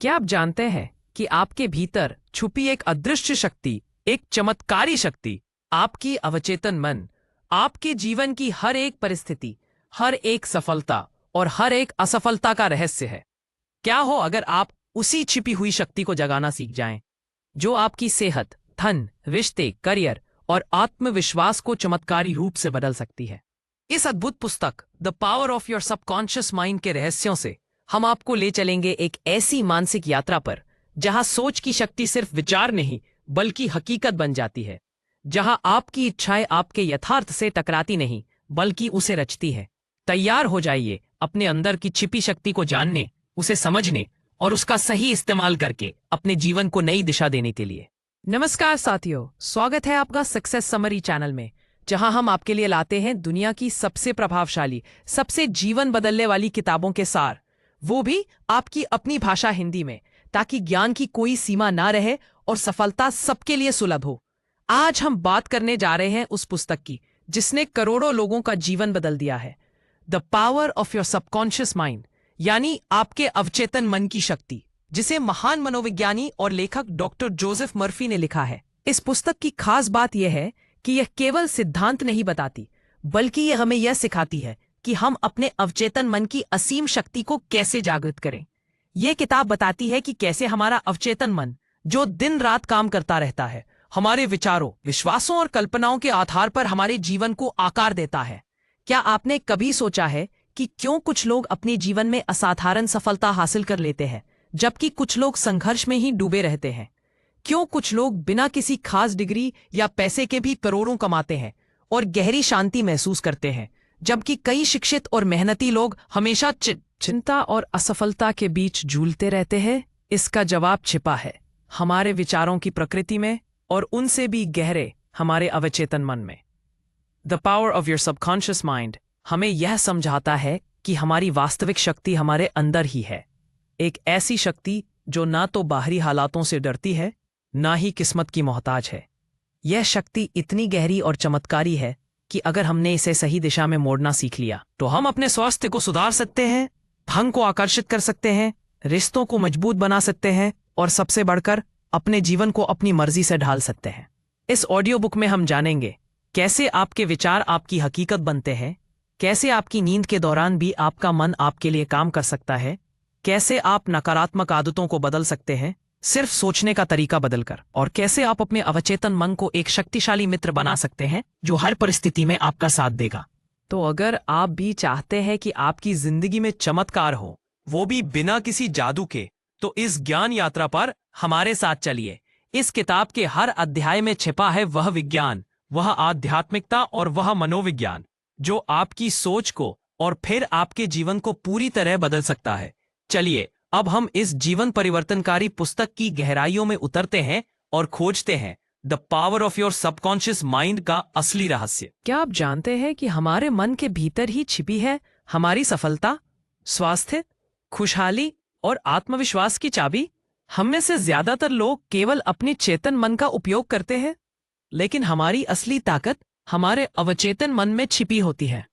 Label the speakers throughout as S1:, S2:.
S1: क्या आप जानते हैं कि आपके भीतर छुपी एक अदृश्य शक्ति, एक चमत्कारी शक्ति, आपकी अवचेतन मन, आपके जीवन की हर एक परिस्थिति, हर एक सफलता और हर एक असफलता का रहस्य है। क्या हो अगर आप उसी छिपी हुई शक्ति को जगाना सीख जाएं, जो आपकी सेहत, धन, रिश्ते, करियर और आत्मविश्वास को चमत्कारी रूप से बदल सकती है। इस अद्भुत पुस्तक the power of your subconscious mind के रहस्यों से हम आपको ले चलेंगे एक ऐसी मानसिक यात्रा पर जहां सोच की शक्ति सिर्फ विचार नहीं बल्कि हकीकत बन जाती है, जहां आपकी इच्छाएं आपके यथार्थ से टकराती नहीं बल्कि उसे रचती है। तैयार हो जाइए अपने अंदर की छिपी शक्ति को जानने, उसे समझने और उसका सही इस्तेमाल करके अपने जीवन को नई दिशा देने के लिए। नमस्कार साथियों, स्वागत है आपका सक्सेस समरी चैनल में, जहां हम आपके लिए लाते हैं दुनिया की सबसे प्रभावशाली, सबसे जीवन बदलने वाली किताबों के सार, वो भी आपकी अपनी भाषा हिंदी में, ताकि ज्ञान की कोई सीमा ना रहे और सफलता सबके लिए सुलभ हो। आज हम बात करने जा रहे हैं उस पुस्तक की जिसने करोड़ों लोगों का जीवन बदल दिया है, the power of your subconscious mind, यानी आपके अवचेतन मन की शक्ति, जिसे महान मनोविज्ञानी और लेखक डॉक्टर जोसेफ मर्फी ने लिखा है। इस पुस्तक की खास बात यह है कि यह केवल सिद्धांत नहीं बताती, बल्कि यह हमें यह सिखाती है कि हम अपने अवचेतन मन की असीम शक्ति को कैसे जागृत करें। यह किताब बताती है कि कैसे हमारा अवचेतन मन, जो दिन रात काम करता रहता है, हमारे विचारों, विश्वासों और कल्पनाओं के आधार पर हमारे जीवन को आकार देता है। क्या आपने कभी सोचा है कि क्यों कुछ लोग अपने जीवन में असाधारण सफलता हासिल कर लेते हैं, जबकि कुछ लोग संघर्ष में ही डूबे रहते हैं? क्यों कुछ लोग बिना किसी खास डिग्री या पैसे के भी करोड़ों कमाते हैं और गहरी शांति महसूस करते हैं, जबकि कई शिक्षित और मेहनती लोग हमेशा चिंता और असफलता के बीच झूलते रहते हैं? इसका जवाब छिपा है हमारे विचारों की प्रकृति में और उनसे भी गहरे हमारे अवचेतन मन में। The power of your subconscious mind हमें यह समझाता है कि हमारी वास्तविक शक्ति हमारे अंदर ही है, एक ऐसी शक्ति जो ना तो बाहरी हालातों से डरती है, ना ही किस्मत की मोहताज है। यह शक्ति इतनी गहरी और चमत्कारी है कि अगर हमने इसे सही दिशा में मोड़ना सीख लिया तो हम अपने स्वास्थ्य को सुधार सकते हैं, धन को आकर्षित कर सकते हैं, रिश्तों को मजबूत बना सकते हैं और सबसे बढ़कर अपने जीवन को अपनी मर्जी से ढाल सकते हैं। इस ऑडियो बुक में हम जानेंगे कैसे आपके विचार आपकी हकीकत बनते हैं, कैसे आपकी नींद के दौरान भी आपका मन आपके लिए काम कर सकता है, कैसे आप नकारात्मक आदतों को बदल सकते हैं सिर्फ सोचने का तरीका बदलकर, और कैसे आप अपने अवचेतन मन को एक शक्तिशाली मित्र बना सकते हैं जो हर परिस्थिति में आपका साथ देगा। तो अगर आप भी चाहते हैं कि आपकी जिंदगी में चमत्कार हो, वो भी बिना किसी जादू के, तो इस ज्ञान यात्रा पर हमारे साथ चलिए। इस किताब के हर अध्याय में छिपा है वह विज्ञान, वह आध्यात्मिकता और वह मनोविज्ञान जो आपकी सोच को और फिर आपके जीवन को पूरी तरह बदल सकता है। चलिए अब हम इस जीवन परिवर्तनकारी पुस्तक की गहराइयों में उतरते हैं और खोजते हैं the power of your subconscious mind का असली रहस्य। क्या आप जानते हैं कि हमारे मन के भीतर ही छिपी है हमारी सफलता, स्वास्थ्य, खुशहाली और आत्मविश्वास की चाबी? हम में से ज्यादातर लोग केवल अपने चेतन मन का उपयोग करते हैं, लेकिन हमारी असली ताकत हमारे अवचेतन मन में छिपी होती है।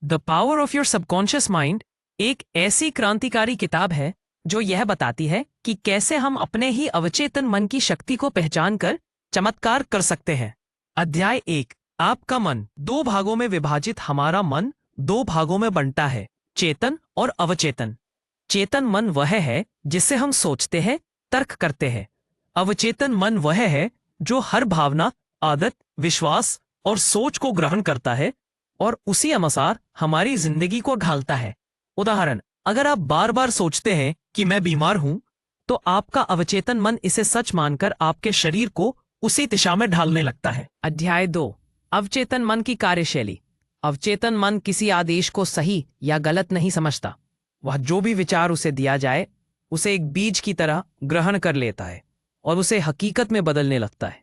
S1: The power of your subconscious mind एक ऐसी क्रांतिकारी किताब है जो यह बताती है कि कैसे हम अपने ही अवचेतन मन की शक्ति को पहचान कर चमत्कार कर सकते हैं। अध्याय 1, आपका मन। 2 भागों में विभाजित हमारा मन 2 भागों में बंटा है, चेतन और अवचेतन। चेतन मन वह है जिससे हम सोचते हैं, तर्क करते हैं। अवचेतन मन वह है जो हर भावना, आदत, विश्वास और सोच को ग्रहण करता है और उसी अनुसार हमारी जिंदगी को ढालता है। उदाहरण, अगर आप बार बार सोचते हैं कि मैं बीमार हूं, तो आपका अवचेतन मन इसे सच मानकर आपके शरीर को उसी दिशा में ढालने लगता है। अध्याय 2, अवचेतन मन की कार्यशैली। अवचेतन मन किसी आदेश को सही या गलत नहीं समझता। वह जो भी विचार उसे दिया जाए उसे एक बीज की तरह ग्रहण कर लेता है और उसे हकीकत में बदलने लगता है।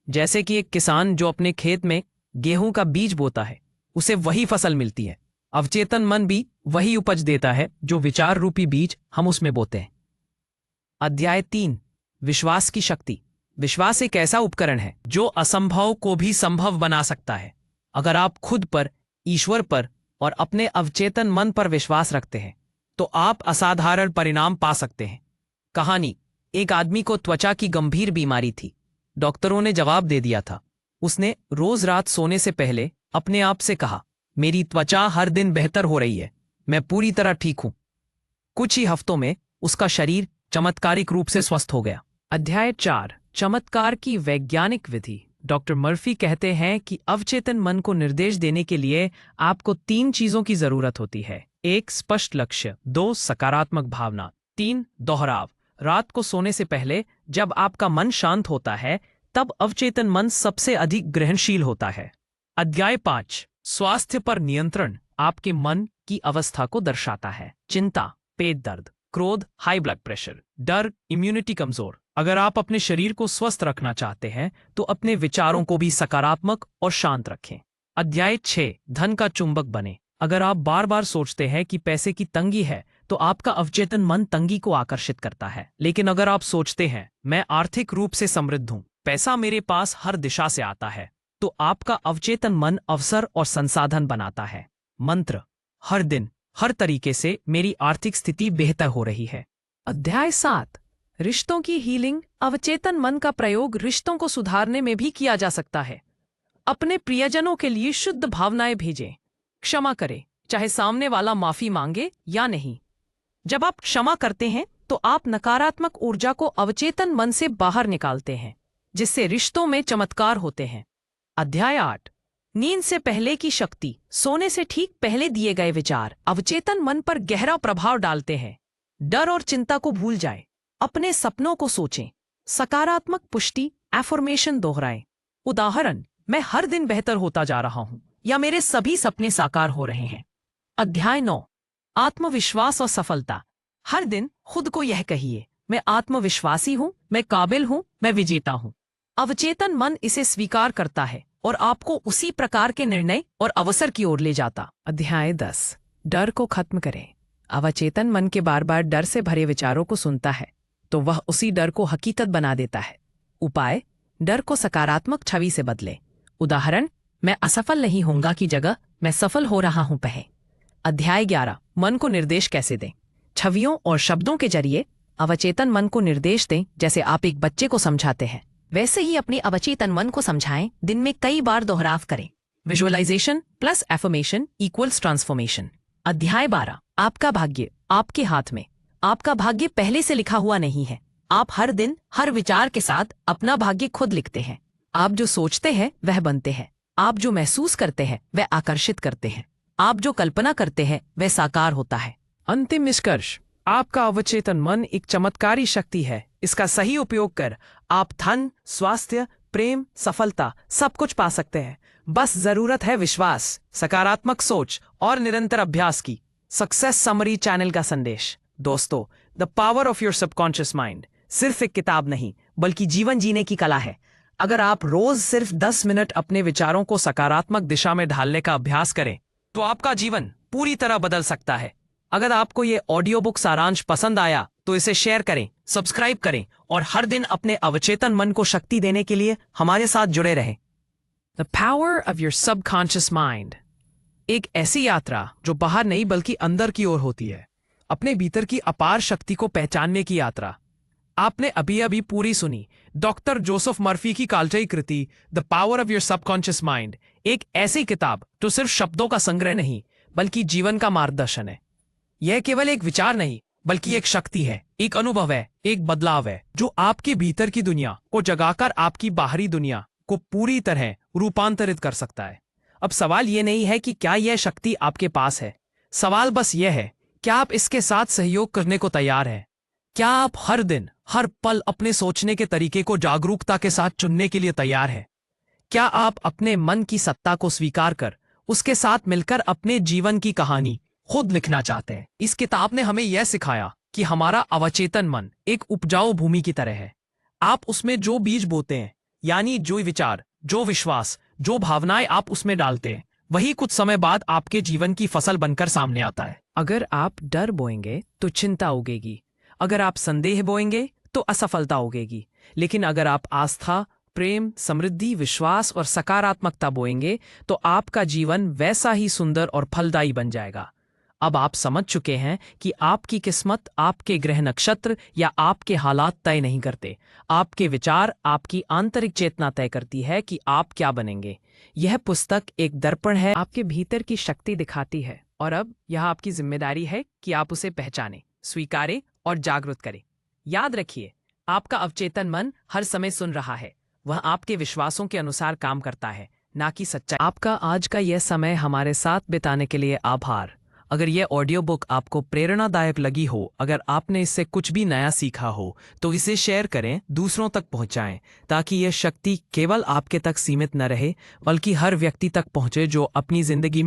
S1: जैसे कि एक किसान जो अपने खेत में गेहूं का बीज बोता है, उसे वही फसल मिलती है। अवचेतन मन भी वही उपज देता है जो विचार रूपी बीज हम उसमें बोते हैं। अध्याय 3, विश्वास की शक्ति। विश्वास एक ऐसा उपकरण है जो असंभव को भी संभव बना सकता है। अगर आप खुद पर, ईश्वर पर और अपने अवचेतन मन पर विश्वास रखते हैं तो आप असाधारण परिणाम पा सकते हैं। कहानी। एक आदमी को त्वचा की गंभीर बीमारी थी। डॉक्टरों ने जवाब दे दिया था। उसने रोज रात सोने से पहले अपने आप से कहा, मेरी त्वचा हर दिन बेहतर हो रही है, मैं पूरी तरह ठीक हूं। कुछ ही हफ्तों में उसका शरीर चमत्कारिक रूप से स्वस्थ हो गया। अध्याय 4, चमत्कार की वैज्ञानिक विधि। डॉक्टर मर्फी कहते हैं कि अवचेतन मन को निर्देश देने के लिए आपको 3 चीजों की जरूरत होती है। 1, स्पष्ट लक्ष्य। 2, सकारात्मक भावना। 3, दोहराव। रात को सोने से पहले जब आपका मन शांत होता है, तब अवचेतन मन सबसे अधिक ग्रहणशील होता है। अध्याय 5, स्वास्थ्य पर नियंत्रण आपके मन की अवस्था को दर्शाता है। चिंता, पेट दर्द, क्रोध, हाई ब्लड प्रेशर, डर, इम्यूनिटी कमजोर। अगर आप अपने शरीर को स्वस्थ रखना चाहते हैं तो अपने विचारों को भी सकारात्मक और शांत रखें। अध्याय 6, धन का चुंबक बने। अगर आप बार बार सोचते हैं कि पैसे की तंगी है तो आपका अवचेतन मन तंगी को आकर्षित करता है। लेकिन अगर आप सोचते हैं, मैं आर्थिक रूप से समृद्ध हूं, पैसा मेरे पास हर दिशा से आता है, तो आपका अवचेतन मन अवसर और संसाधन बनाता है। मंत्र, हर दिन हर तरीके से मेरी आर्थिक स्थिति बेहतर हो रही है। अध्याय 7, रिश्तों की हीलिंग। अवचेतन मन का प्रयोग रिश्तों को सुधारने में भी किया जा सकता है। अपने प्रियजनों के लिए शुद्ध भावनाएं भेजें। क्षमा करें, चाहे सामने वाला माफी मांगे या नहीं। जब आप क्षमा करते हैं तो आप नकारात्मक ऊर्जा को अवचेतन मन से बाहर निकालते हैं, जिससे रिश्तों में चमत्कार होते हैं। अध्याय 8, नींद से पहले की शक्ति। सोने से ठीक पहले दिए गए विचार अवचेतन मन पर गहरा प्रभाव डालते हैं। डर और चिंता को भूल जाएं। अपने सपनों को सोचें। सकारात्मक पुष्टि एफर्मेशन दोहराएं। उदाहरण, मैं हर दिन बेहतर होता जा रहा हूं, या मेरे सभी सपने साकार हो रहे हैं। अध्याय 9, आत्मविश्वास और सफलता। हर दिन खुद को यह कहिए, मैं आत्मविश्वासी हूं, मैं काबिल हूं, मैं विजेता हूं। अवचेतन मन इसे स्वीकार करता है और आपको उसी प्रकार के निर्णय और अवसर की ओर ले जाता। अध्याय 10, डर को खत्म करें। अवचेतन मन के बार बार डर से भरे विचारों को सुनता है तो वह उसी डर को हकीकत बना देता है। उपाय, डर को सकारात्मक छवि से बदले। उदाहरण, मैं असफल नहीं होऊंगा की जगह मैं सफल हो रहा हूं कहें। अध्याय 11, मन को निर्देश कैसे दें। छवियों और शब्दों के जरिए अवचेतन मन को निर्देश दें। जैसे आप एक बच्चे को समझाते हैं, वैसे ही अपने अवचेतन मन को समझाएं। दिन में कई बार दोहराव करें। Visualisation plus affirmation equals transformation. अध्याय 12, आपका भाग्य आपके हाथ में। आपका भाग्य पहले से लिखा हुआ नहीं है। आप हर दिन हर विचार के साथ अपना भाग्य खुद लिखते हैं। आप जो सोचते हैं वह बनते हैं। आप जो महसूस करते हैं वह आकर्षित करते हैं। आप जो कल्पना करते हैं वह साकार होता है। अंतिम निष्कर्ष, आपका अवचेतन मन एक चमत्कारी शक्ति है। इसका सही उपयोग कर आप धन, स्वास्थ्य, प्रेम, सफलता सब कुछ पा सकते हैं। बस जरूरत है विश्वास, सकारात्मक सोच और निरंतर अभ्यास की। सक्सेस समरी चैनल का संदेश। दोस्तों, the power of your subconscious mind सिर्फ एक किताब नहीं, बल्कि जीवन जीने की कला है। अगर आप रोज सिर्फ 10 मिनट अपने विचारों को सकारात्मक दिशा में ढालने का अभ्यास करें तो आपका जीवन पूरी तरह बदल सकता है। अगर आपको ये ऑडियो बुक सारांश पसंद आया तो इसे शेयर करें, सब्सक्राइब करें और हर दिन अपने अवचेतन मन को शक्ति देने के लिए हमारे साथ जुड़े रहें। The power of your subconscious mind, एक ऐसी यात्रा जो बाहर नहीं बल्कि अंदर की ओर होती है। अपने भीतर की अपार शक्ति को पहचानने की यात्रा। आपने अभी अभी पूरी सुनी डॉक्टर जोसेफ मर्फी की कालजयी कृति the power of your subconscious mind, एक ऐसी किताब जो सिर्फ शब्दों का संग्रह नहीं बल्कि जीवन का मार्गदर्शन है। यह केवल एक विचार नहीं बल्कि एक शक्ति है, एक अनुभव है, एक बदलाव है जो आपके भीतर की दुनिया को जगाकर आपकी बाहरी दुनिया को पूरी तरह रूपांतरित कर सकता है। अब सवाल यह नहीं है कि क्या यह शक्ति आपके पास है, सवाल बस यह है, क्या आप इसके साथ सहयोग करने को तैयार हैं? क्या आप हर दिन हर पल अपने सोचने के तरीके को जागरूकता के साथ चुनने के लिए तैयार हैं? क्या आप अपने मन की सत्ता को स्वीकार कर उसके साथ मिलकर अपने जीवन की कहानी खुद लिखना चाहते हैं? इस किताब ने हमें यह सिखाया कि हमारा अवचेतन मन एक उपजाऊ भूमि की तरह है। आप उसमें जो बीज बोते हैं, यानी जो विचार, जो विश्वास, जो भावनाएं आप उसमें डालते हैं, वही कुछ समय बाद आपके जीवन की फसल बनकर सामने आता है। अगर आप डर बोएंगे तो चिंता उगेगी। अगर आप संदेह बोएंगे तो असफलता उगेगी। लेकिन अगर आप आस्था, प्रेम, समृद्धि, विश्वास और सकारात्मकता बोएंगे तो आपका जीवन वैसा ही सुंदर और फलदायी बन जाएगा। अब आप समझ चुके हैं कि आपकी किस्मत आपके ग्रह नक्षत्र या आपके हालात तय नहीं करते। आपके विचार, आपकी आंतरिक चेतना तय करती है कि आप क्या बनेंगे। यह पुस्तक एक दर्पण है, आपके भीतर की शक्ति दिखाती है, और अब यह आपकी जिम्मेदारी है कि आप उसे पहचानें, स्वीकारें और जागरूक करें। याद रखिए, आपका अवचेतन मन हर समय सुन रहा है। वह आपके विश्वासों के अनुसार काम करता है, ना कि सच्चाई। आपका आज का यह समय हमारे साथ बिताने के लिए आभार। अगर यह ऑडियो बुक आपको प्रेरणादायक लगी हो, अगर आपने इससे कुछ भी नया सीखा हो, तो इसे शेयर करें, दूसरों तक पहुंचाएं, ताकि यह शक्ति केवल आपके तक सीमित न रहे, बल्कि हर व्यक्ति तक पहुंचे जो अपनी जिंदगी